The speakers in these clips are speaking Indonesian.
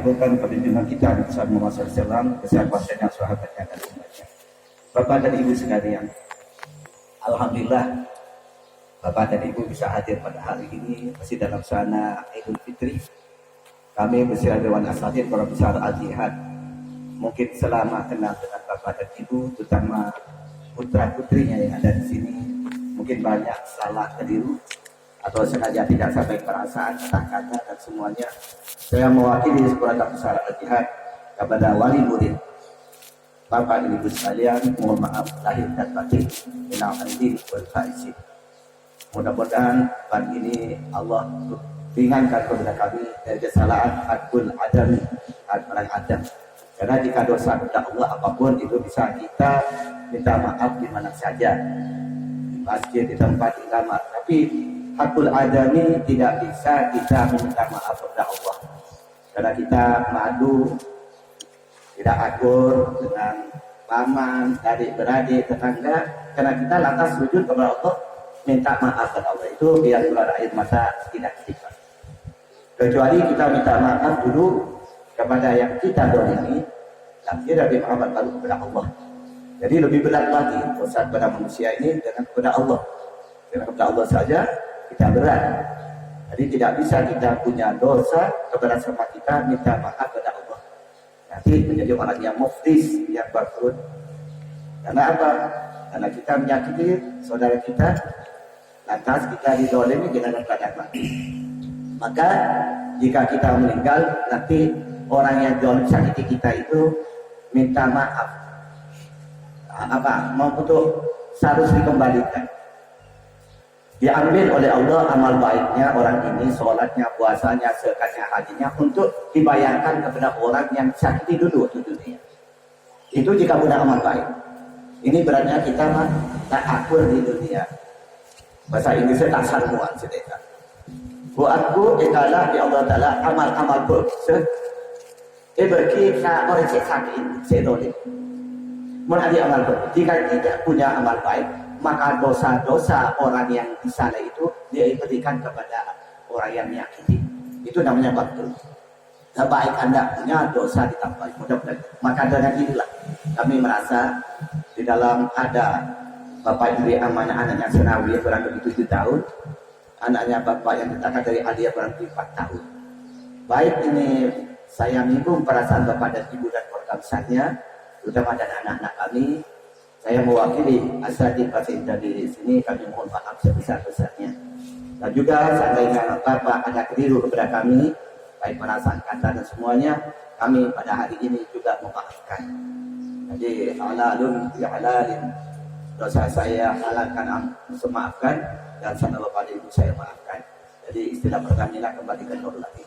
Bukan perlindungan kita bersama Muhammad SAW, kesabarannya, sahabatnya dan semuanya. Bapak dan Ibu sekalian, alhamdulillah Bapak dan Ibu bisa hadir pada hari ini masih dalam suasana Idul Fitri. Kami bersama Dewan Asatidz para besar Al-Jihad mungkin selama kenal dengan Bapak dan Ibu, terutama putra putrinya yang ada di sini, mungkin banyak salah keliru atau sengaja tidak sampai perasaan, kata-kata dan semuanya. Saya mewakili keluarga besar Al-Jihad kepada wali murid, Bapak Ibu sekalian, mohon maaf lahir dan batin. Minal aidin wal faizin. Mudah-mudahan pagi ini Allah ringankan kepada kami dari kesalahan hakul adam, hak orang adam. Karena jika dosa kepada Allah apapun itu bisa kita minta maaf di mana saja, di masjid, di tempat ulama. Tapi hakul adami tidak bisa kita meminta maaf kepada Allah. Karena kita madu, tidak akur dengan paman, adik-beradik, tetangga. Karena kita lantas sujud kepada Allah, minta maaf kepada Allah. Itu biar keluar air mata tidak istighfar. Kecuali kita minta maaf dulu kepada yang kita dolimi, nanti Nabi Muhammad baru kepada Allah. Jadi lebih berat lagi dosa kepada manusia ini dengan kepada Allah. Karena kepada Allah saja kita berat. Jadi tidak bisa kita punya dosa kepada sama kita minta maaf kepada Allah. Nanti menjadi orang yang muflis, yang bangkrut. Karena apa? Karena kita menyakiti saudara kita, lantas kita dizalimi dengan keadaan mati. Maka jika kita meninggal, nanti orang yang zalim sakiti kita itu minta maaf. Mau untuk harus dikembalikan. Diambil oleh Allah amal baiknya orang ini, sholatnya, puasanya, zakatnya, hajinya untuk dibayarkan kepada orang yang sakiti dulu di dunia. Itu jika punya amal baik. Ini beratnya kita tak akur di dunia. Bahasa Inggrisnya tak sarmuan sedekah. Buatku adalah di Allah Ta'ala amal-amal buruk. Bagi orang sakit, sedolim. Menjadi amal buruk. Jika tidak punya amal baik, maka dosa-dosa orang yang di sana itu dia berikan kepada orang yang menyakiti. Itu namanya baktul. Nah, baik Anda punya dosa ditambah. Mudah-mudahan. Maka dengan inilah kami merasa di dalam ada Bapak Ibu amanah anaknya Senawi kurang lebih 7 tahun, anaknya Bapak yang ditangkap dari Alia kurang lebih 4 tahun. Baik ini saya menyinggung perasaan Bapak dan Ibu dan keluarga besarnya, terutama dan anak-anak kami. Saya mewakili asatidz pasien di sini, kami mohon maaf sebesar-besarnya. Dan juga seandainya Bapak ada keliru kepada kami, baik perasaan kata dan semuanya, kami pada hari ini juga memaafkan. Jadi halalun ya halalin, dosa saya halalkan semaafkan, dan sama Bapak dan Ibu saya maafkan. Jadi istilah pertamina kembalikan nur lagi.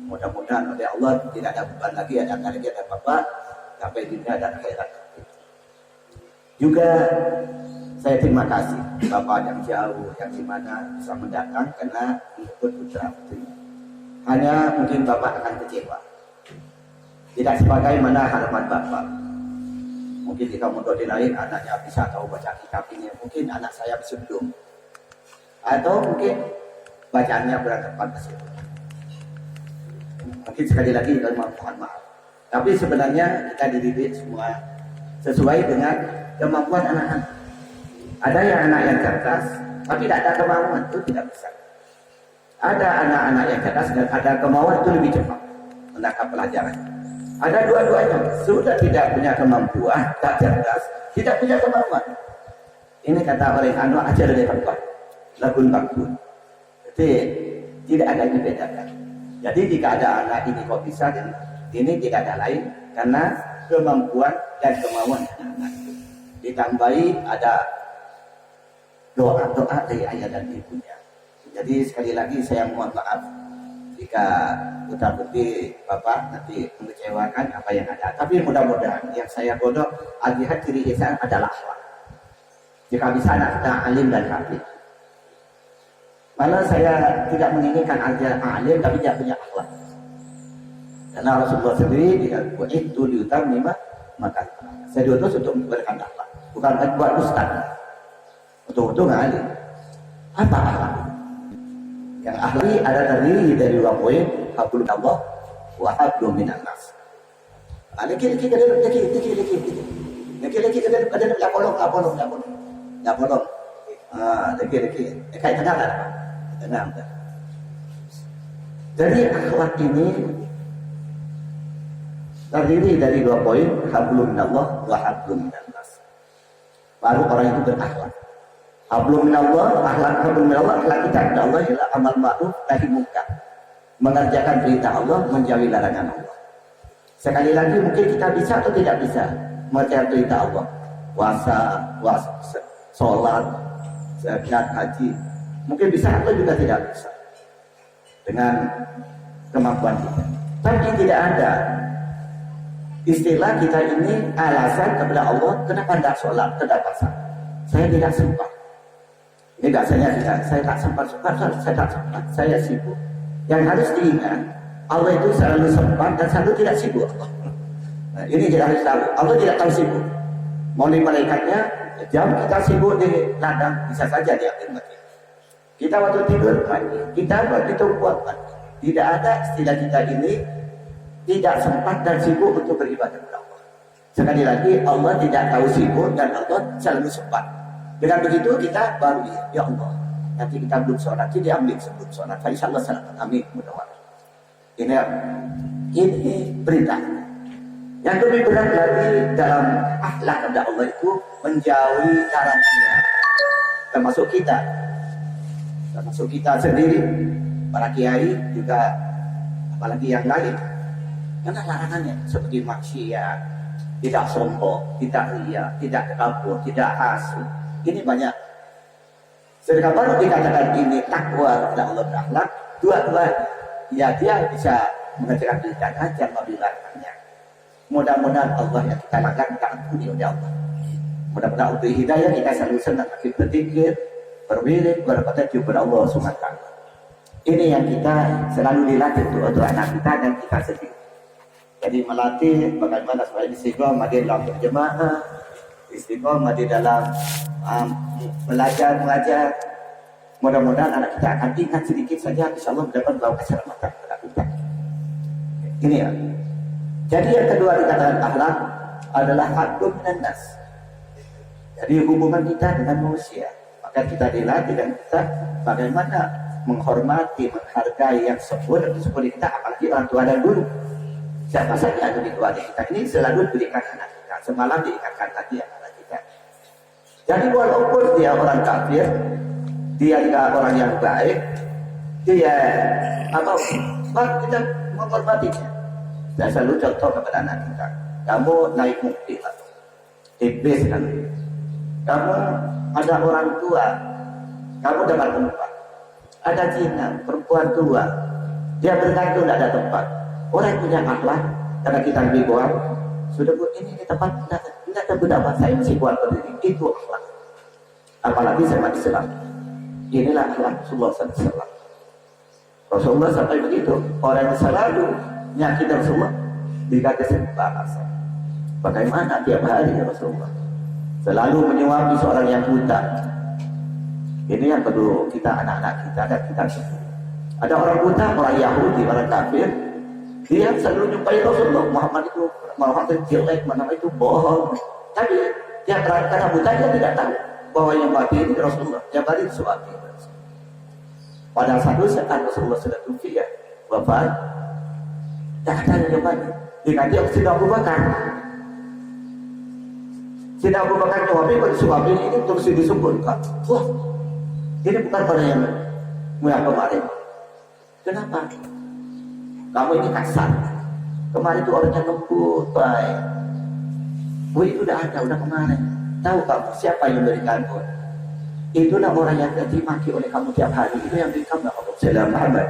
Mudah-mudahan oleh Allah tidak ada beban lagi, ada lagi ada Bapak sampai dunia dan akhirat. Juga saya terima kasih Bapak yang jauh, yang di mana bisa mendatang karena ikut putra putri. Hanya mungkin Bapak akan kecewa. Tidak sebagaimana harapan Bapak. Mungkin jika mundur di lain anaknya bisa tahu baca kitab ini, mungkin anak saya belum. Atau mungkin bacaannya berangkat pada situ. Mungkin sekali lagi kami mohon maaf. Tapi sebenarnya kita dididik semua sesuai dengan kemampuan anak-anak. Ada yang anak yang cerdas, tapi tidak ada kemampuan, itu tidak bisa. Ada anak-anak yang cerdas dan ada kemauan, itu lebih cepat menangkap pelajaran. Ada dua-duanya, sudah tidak punya kemampuan, tak cerdas, tidak punya kemampuan. Ini kata orang anu ajar dari tempat, lagun bakun. Jadi tidak ada yang dibedakan. Jadi jika ada anak ini kok bisa, dan ini tidak ada lain karena kemampuan dan kemauan anak-anak itu. Ditambahi ada doa-doa dari ayah dan ibunya. Jadi sekali lagi saya mohon maaf jika putra putri Bapak nanti mengecewakan apa yang ada. Tapi mudah-mudahan yang saya godok Al-Jihad ciri Islam adalah akhlak. Jika bisa anak kita alim dan hafiz. Malah saya tidak menginginkan Al-Jihad alim tapi dia punya akhlak. Karena Rasulullah sendiri tidak itu diutam lima maka saya diutus untuk memberikan akhlak, bukan buat ustaz. Betul-betul nggak alim. Apa akhlak? Yang ahli ada terdiri dari 2 poin, hablullah wa hablum minan nas. Laki-laki kadang laki-laki kadang la bolong. Laki-laki kayak tenang. Jadi akhlak ini terdiri dari 2 poin, hablum minallah wa hablum minan nas. Baru orang itu berakhlak. Hablum minallah, hablum minallah, akhlak kita kepada Allah ialah amal ma'ruf nahi munkar. Mengerjakan perintah Allah, menjauhi larangan Allah. Sekali lagi mungkin kita bisa atau tidak bisa mengerjakan perintah Allah. Puasa, sholat, zakat, haji. Mungkin bisa atau juga tidak bisa. Dengan kemampuan kita. Tapi tidak ada istilah kita ini alasan kepada Allah kenapa tidak sholat, kenapa saya tidak sempat. Ini tidak saya tak sempat, saya sibuk. Yang harus diingat, Allah itu selalu sempat dan selalu tidak sibuk. Nah, ini kita harus tahu. Allah tidak tahu sibuk. Mau di malaikatnya, jam kita sibuk di ladang, bisa saja diambil mati. Kita waktu tidur mati, kita waktu itu buat mati. Tidak ada istilah kita ini tidak sempat dan sibuk untuk beribadah kepada Allah. Sekali lagi, Allah tidak tahu sibuk dan Allah selalu sempat. Dengan begitu kita baru ya Allah. Nanti kita belum sholat, jadi ambil sebelum sholat. Insyaallah salat. Amin. Mudah-mudahan. Ini perintah. Yang lebih berat lagi dalam akhlak kepada Allah itu menjauhi larangannya. Termasuk kita sendiri, para kiai juga, apalagi yang lain. Karena larangannya seperti maksiat, tidak sombong, tidak riya, tidak takabur, tidak hasud. Ini banyak. Sedangkan baru dikatakan ini takwa kepada Allah berakhlak, dua-dua ya dia bisa mengerjakan perintah dan membiarkannya. Mudah-mudahan Allah yang kita lakukan kita ampuni oleh Allah. Mudah-mudahan untuk hidayah kita selalu senang lagi berzikir, berwirid, berpetunjuk kepada Allah SWT. Ini yang kita selalu dilatih untuk anak kita dan kita sendiri. Jadi melatih bagaimana supaya istiqomah di dalam berjemaah, istiqomah di dalam belajar. Mudah-mudahan anak kita akan ingat sedikit saja, insyaallah mendapat bawa keselamatan kepada kita. Ini ya. Jadi yang kedua dikatakan akhlak adalah haqqun minan nas. Jadi hubungan kita dengan manusia, maka kita dilatih dan kita bagaimana menghormati, menghargai yang sepuh di kita, apalagi orang tua dan guru. Siapa saja yang lebih tua dari kita ini selalu berikan anak kita. Semalam diingatkan tadi anak kita. Jadi walaupun dia orang kafir, dia juga orang yang baik, dia kita menghormatinya. Saya selalu contoh kepada anak kita. Kamu naik mobil, bis kan. Kamu ada orang tua, kamu dapat tempat. Ada Cina, perempuan tua, dia bergantung tidak ada tempat. Orang yang punya akhlak, karena kita lebih kuat, sudah bu ini di tempat tidak ada pendapat, saya masih kuat berdiri. Itu akhlak. Apalagi sama Islam. Inilah akhlak Rasulullah SAW. Rasulullah sampai begitu. Orang yang selalu nyakit Rasulullah dikasih bahasa. Bagaimana tiap hari ya Rasulullah selalu menyuapi seorang yang buta. Ini yang perlu kita, anak-anak kita dan kita sendiri. Ada orang buta, orang Yahudi, orang kafir, dia selalu nyumpahi Rasulullah. Muhammad itu jelek, mana itu bohong. Tapi dia karena buta dia tidak tahu bahwa yang mati ini Rasulullah. Yang mati disuapi. Pada satu saat Rasulullah sudah tufi ya, wafat. Tak ada yang mati. Diganti oleh Sidina Abu Bakar. Sidina Abu Bakar nyuapi, kalau disuapi ini terus disebutkan. Wah, ini bukan pada yang kemarin. Kenapa? Kamu ini kasar. Kemarin itu orangnya lembut, baik. Itu udah ada, udah kemarin. Tahu kamu siapa yang memberikan kamu? Itulah orang yang dimaki oleh kamu tiap hari. Itu yang beri kamu Rasulullah Muhammad.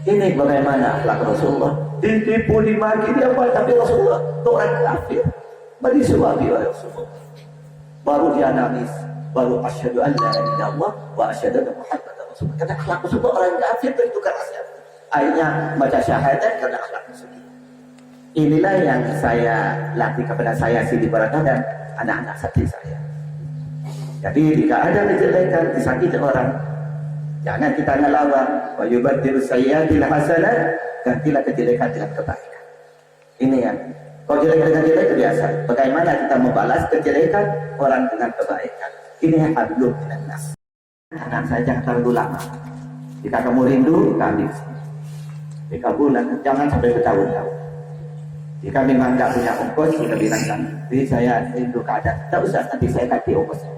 Ini bagaimana akhlak Rasulullah. Ditipu, dimaki, dia apa? Tapi Rasulullah itu orang kafir. Bagi suami oleh Rasulullah. Baru dia nangis. Baru asyhadu an la ilaha illallah wa asyhadu anna Muhammadar Rasulullah. Karena akhlak Rasulullah orang kafir itu kerasnya. Akhirnya baca syahadat karena akhlak Rasulullah. Inilah yang saya latih kepada saya Sidi Barakah dan anak-anak santri saya. Jadi jika ada kejelekan, disakiti orang, jangan kita ngelawan. Wa yubaddilu sayyi'atil hasanat gantilah kejelekan dengan kebaikan. Ini yang kalau jelek dengan jelek itu biasa. Bagaimana kita membalas kejelekan orang dengan kebaikan? Ini yang hablum minan nas. Anak saya jangan terlalu lama. Jika kamu rindu, kami jika bulan, jangan sampai bertahun-tahun. Jika memang nggak punya ongkos, sudah bilang kan, jadi saya rindu keadaan. Tak usah, nanti saya kasih ongkosnya.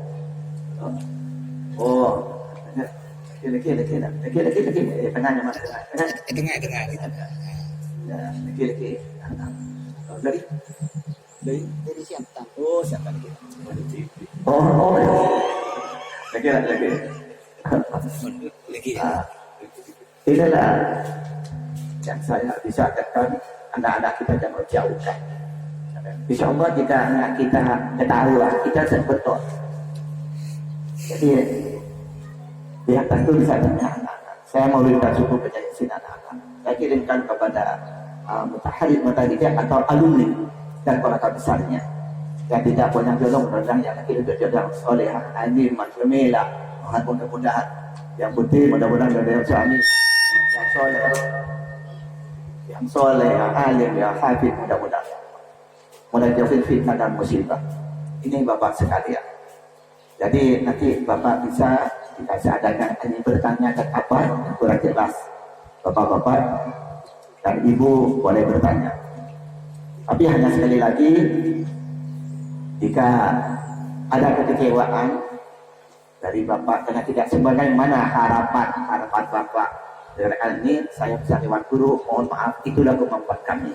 Oh, lagi, tengahnya mana? Tengah. Ya, lagi. Dari siapa? Oh, siapa lagi? Oh, lagi. Inilah yang saya bisa katakan anak-anak kita jangan jauhkan. Insya Allah jika anak kita ketahuan, kita betul. Jadi di atas itu bisa tanya anak-anak. Saya mau minta suku penyajian anak-anak. Saya kirimkan kepada mutaharid atau alumni dan keluarga besarnya. Yang tidak punya jodoh, mudah-mudahan yang lagi jodoh soleh, alim, masyaAllah, mudah-mudahan yang putih, mudah-mudahan jodoh suami yang soleh, yang alim, yang hafid, mudah-mudahan jauhin fitnah dan musibah. Ini Bapak sekalian. Jadi nanti Bapak bisa jika seadanya ini bertanya dan apa yang kurang jelas, Bapak-bapak dan Ibu boleh bertanya. Tapi hanya sekali lagi, jika ada kekecewaan dari Bapak karena tidak sebagaimana harapan Bapak dengan ini, saya bisa lewat guru, mohon maaf, itulah kemampuan kami.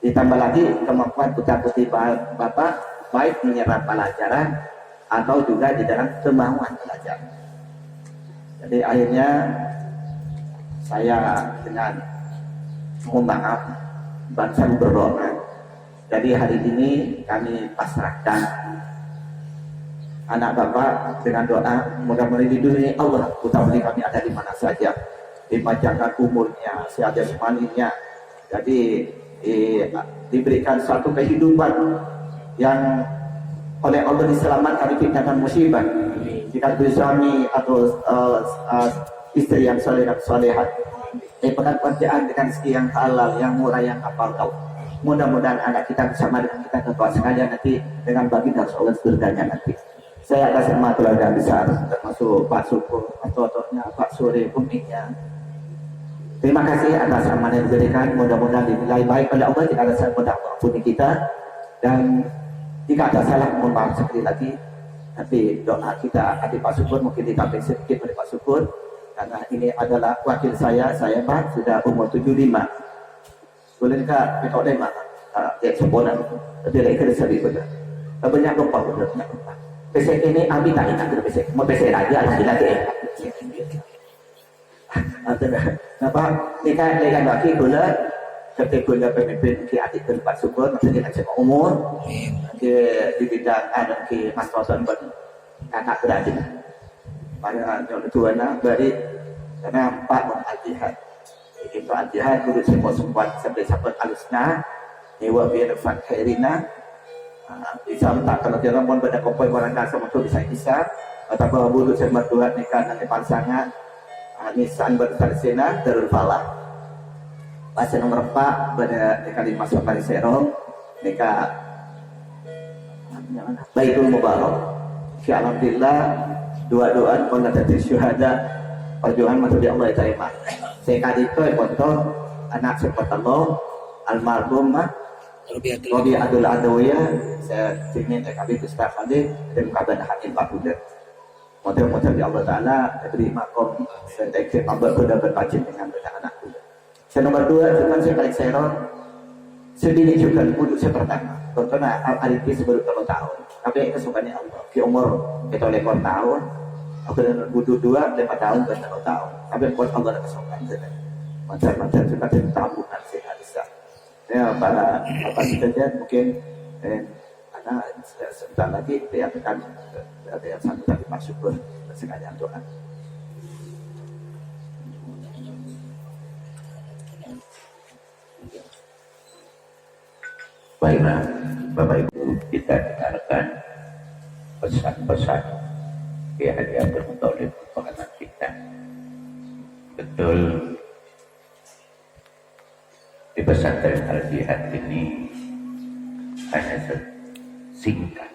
Ditambah lagi kemampuan putra-putri Bapak baik menyerap pelajaran atau juga di dalam kemauan belajar. Jadi akhirnya saya dengan mohon maaf bangsa berdoa. Jadi hari ini kami pasrahkan anak Bapak dengan doa, mudah-mudahan di dunia Allah putra-putri kami ada di mana saja, dipanjangkan umurnya, sehat jasmaninya, jadi diberikan suatu kehidupan yang oleh Allah diselamatkan dari fitnah dan musibah. Jika suami atau istri yang soleh dan solehat, pekerjaan dengan rezeki yang halal, yang murah, yang kapal tahu. Mudah-mudahan anak kita bersama dengan kita tentu sekalian nanti dengan baginda Allah surganya nanti. Saya atas nama keluarga besar termasuk Pak Sukur, Pak Pak Suri, uminya. Terima kasih atas amanah yang diberikan. Mudah-mudahan dinilai baik oleh Allah jika ada salah mengampuni kita, dan jika ada salah mohon maaf sekali lagi. Nanti doa kita adik Pak Sukur mungkin ditambah sedikit oleh Pak Sukur, karena ini adalah wakil saya Pak sudah umur 75. Bolehkah kita oleh mak sempurna dia lagi kerja di betul banyak lupa besok ini abi tak ingat besok mau besok lagi alhamdulillah dia kenapa nikah dengan laki gula seperti gula pemimpin ki adik tempat syukur maksudnya nak umur di bidang ada ki mas Rosan anak berada pada tuan beri karena Pak Al-Jihad itu al-jihad kudu sempat sampai alusna dewa biar fat khairina bisa tak kalau dia mau pada kompoi orang dasar untuk bisa atau bahwa butuh sempat Tuhan nikah nanti pasangan nisan bertarsena terul falah pasal nomor 4 pada kali masuk kali serong nikah Baitul Mubarak. Alhamdulillah doa-doa pengadaan syuhada perjuangan masuk di Allah terima. Saya kali itu foto anak seperti almarhum Robi Abdul Adawiyah. Saya ingin kami Ustaz Khalid dan kabar hakim Pak Buddha. Model-model di Allah Ta'ala diberi makom saya teknik abad sudah berbaca dengan anak Buddha. Saya nomor 2 cuma saya paling serong sedini juga untuk saya pertama. Contohnya Al-Arifin sebelum 10 tahun. Tapi kesukaannya Allah. Di umur kita lekor tahun. Aku dan butuh 2, 5 tahun, 10 tahun. Tapi buat Allah ada kesokan. Macam-macam juga dari tabungan saya bisa. Ya, para apa saja mungkin anak sebentar lagi dia akan ada yang satu tadi Pak Syukur sekalian doa. Baiklah, Bapak Ibu, kita dengarkan pesan-pesan Kiai Haji Abdul Muthalib pengamat kita. Betul Di pesantren Al-Jihad ini hanya singkat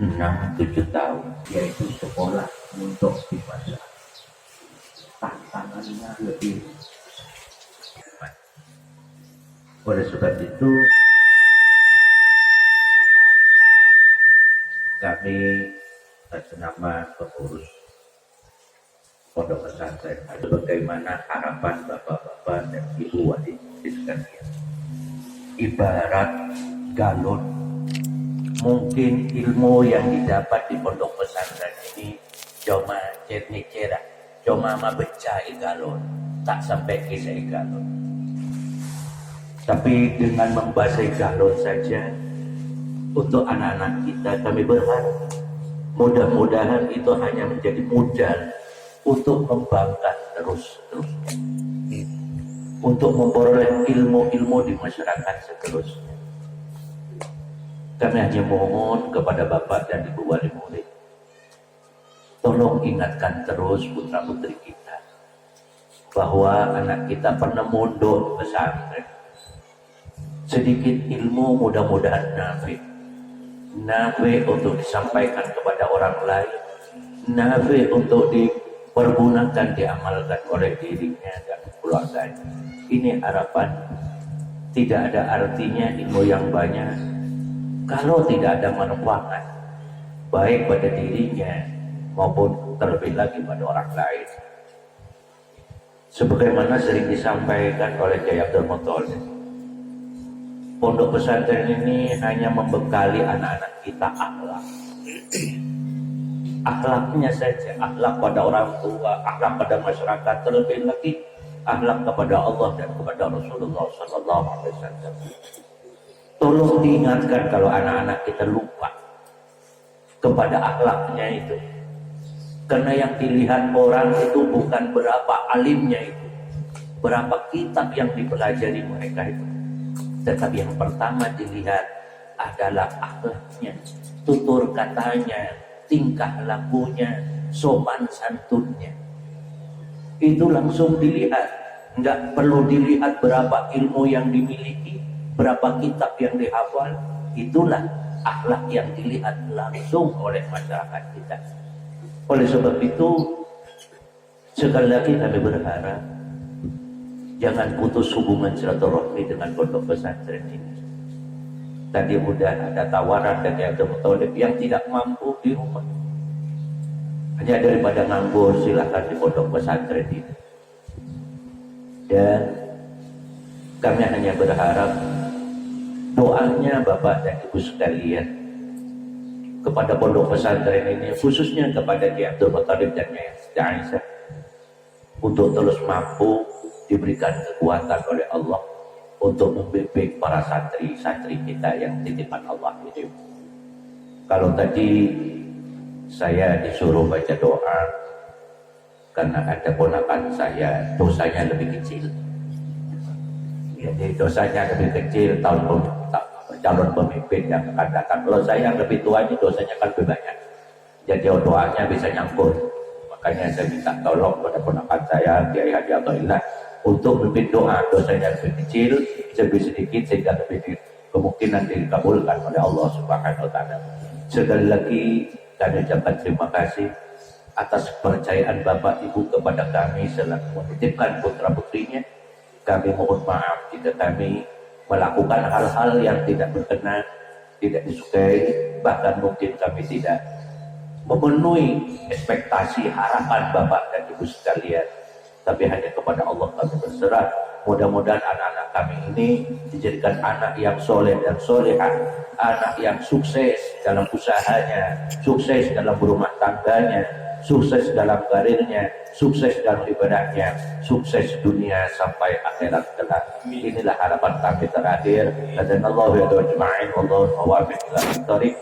6-7 tahun, yaitu sekolah untuk dewasa. Tantangannya lebih. oleh sebab itu kami atas nama pengurus pondok pesantren, bagaimana harapan bapak-bapak dan ibu wali sekalian. Ibarat galon, mungkin ilmu yang didapat di pondok pesantren ini cuma cernik-cerak, cuma mabecai galon, tak sampai kisah galon. Tapi dengan membasahi galon saja, untuk anak-anak kita kami berharap mudah-mudahan itu hanya menjadi modal untuk membangkit terus-terusnya, untuk memperoleh ilmu-ilmu di masyarakat seterusnya. Kami hanya mohon kepada Bapak dan Ibu Wali Murid, tolong ingatkan terus putra-putri kita bahwa anak kita pernah mondok pesantren. Sedikit ilmu mudah-mudahan nafi untuk disampaikan kepada orang lain, nafi untuk dipergunakan, diamalkan oleh dirinya dan keluarganya. Ini harapan. Tidak ada artinya ilmu yang banyak kalau tidak ada manfaat baik pada dirinya maupun terlebih lagi pada orang lain. Sebagaimana sering disampaikan oleh Kiai Abdul Muthalib, pondok pesantren ini hanya membekali anak-anak kita akhlak. Akhlaknya saja, akhlak pada orang tua, akhlak pada masyarakat, terlebih lagi akhlak kepada Allah dan kepada Rasulullah SAW. Tolong diingatkan kalau anak-anak kita lupa kepada akhlaknya itu. Karena yang dilihat orang itu bukan berapa alimnya itu, berapa kitab yang dipelajari mereka itu, tetapi yang pertama dilihat adalah akhlaknya, tutur katanya, tingkah lakunya, sopan santunnya. Itu langsung dilihat. Enggak perlu dilihat berapa ilmu yang dimiliki, berapa kitab yang dihafal. Itulah akhlak yang dilihat langsung oleh masyarakat kita. Oleh sebab itu, sekali lagi kami berharap jangan putus hubungan silaturahmi dengan pondok pesantren ini. Tadi sudah ada tawaran dari Abdul Muthalib yang tidak mampu di rumah, hanya daripada nganggur silakan di pondok pesantren ini. Dan kami hanya berharap doanya Bapak dan Ibu sekalian kepada pondok pesantren ini, khususnya kepada Kiai Abdul Muthalib dan Nyai Aisyah, untuk terus mampu diberikan kekuatan oleh Allah untuk membimbing para santri-santri kita yang titipan Allah ini. Kalau tadi saya disuruh baca doa karena ada ponakan saya, dosanya lebih kecil. Jadi dosanya lebih kecil, calon pemimpin yang akan datang. Kalau saya yang lebih tua ini dosanya kan lebih banyak. Jadi doanya bisa nyangkut. Makanya saya minta tolong pada ponakan saya, Kiai Haji Abdullah, untuk lebih doa, dosanya lebih kecil, lebih sedikit, sehingga lebih kemungkinan dikabulkan oleh Allah Subhanahu wa Ta'ala. Sekali lagi kami ucapkan terima kasih atas kepercayaan Bapak Ibu kepada kami selaku menitipkan putra-putrinya. Kami mohon maaf jika kami melakukan hal-hal yang tidak berkenan, tidak disukai, bahkan mungkin kami tidak memenuhi ekspektasi harapan Bapak dan Ibu sekalian. Tapi hanya kepada Allah kami berserah. Mudah-mudahan anak-anak kami ini dijadikan anak yang soleh dan solehah, anak yang sukses dalam usahanya, sukses dalam berumah tangganya, sukses dalam karirnya, sukses dalam ibadahnya, sukses dunia sampai akhirat kelak. Inilah harapan kami terakhir. Adanallahu wa ajma'in wallahu muwaffiq ila thoriq.